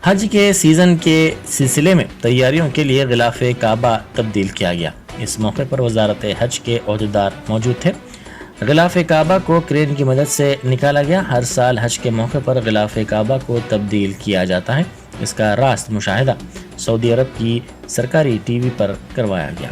हज के सीज़न के सिलसिले में तैयारियों के लिए गिलाफ काबा तब्दील किया गया। इस मौके पर वजारत हज के ओहदेदार मौजूद थे। गिलाफ काबा को क्रेन की मदद से निकाला गया। हर साल हज के मौके पर गिलाफ काबा को तब्दील किया जाता है। इसका रास्त मुशाहिदा सऊदी अरब की सरकारी टीवी पर करवाया गया।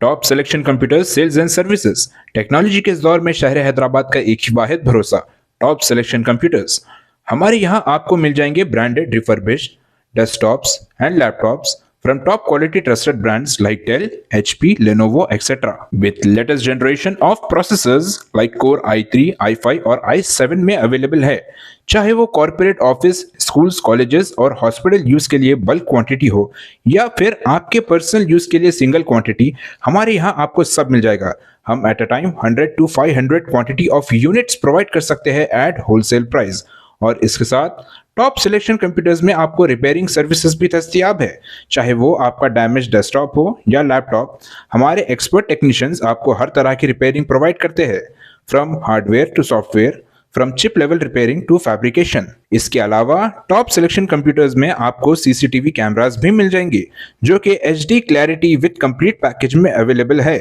Top selection computers sales and services. Technology के इस दौर में शहर हैदराबाद का एक ही वाहिद भरोसा टॉप सिलेक्शन कंप्यूटर्स। हमारे यहाँ आपको मिल जाएंगे branded refurbished desktops and laptops from top quality trusted brands like Dell, HP, Lenovo, etc. with latest generation of processors like Core i3, i5 और i7 में अवेलेबल है। चाहे वो कॉर्पोरेट ऑफिस, स्कूल्स, कॉलेजेस और हॉस्पिटल यूज के लिए bulk quantity हो या फिर आपके पर्सनल यूज के लिए सिंगल क्वांटिटी, हमारे यहाँ आपको सब मिल जाएगा। हम at a time 100 to 500 quantity of units provide कर सकते हैं एट होलसेल प्राइस। और इसके साथ टॉप सिलेक्शन कंप्यूटर्स में आपको रिपेयरिंग सर्विसेज भी दस्तयाब है। चाहे वो आपका डैमेज डेस्कटॉप हो या लैपटॉप, हमारे एक्सपर्ट टेक्नीशियंस आपको हर तरह की रिपेयरिंग प्रोवाइड करते हैं, from hardware to software, from chip level repairing to fabrication. इसके अलावा टॉप सिलेक्शन कंप्यूटर्स में आपको सीसीटीवी कैमरास भी मिल जाएंगे जो कि HD clarity with complete package में अवेलेबल है,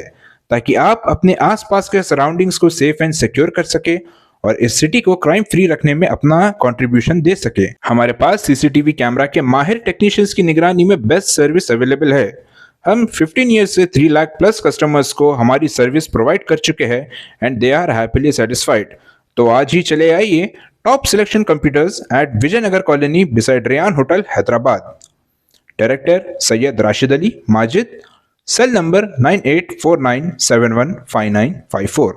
ताकि आप अपने आसपास के सराउंडिंग्स को सेफ एंड सिक्योर कर सके और इस सिटी को क्राइम फ्री रखने में अपना कंट्रीब्यूशन दे सके। हमारे पास सीसीटीवी कैमरा के माहिर टेक्नीशियंस की निगरानी में बेस्ट सर्विस अवेलेबल है। हम 15 ईयर्स से 3 लाख प्लस कस्टमर्स को हमारी सर्विस प्रोवाइड कर चुके हैं and they are happily satisfied. तो आज ही चले आइए top selection computers at Vijayanagar colony beside Ryan hotel Hyderabad. Director Syed Rashid Ali Majid, cell number 9849715954।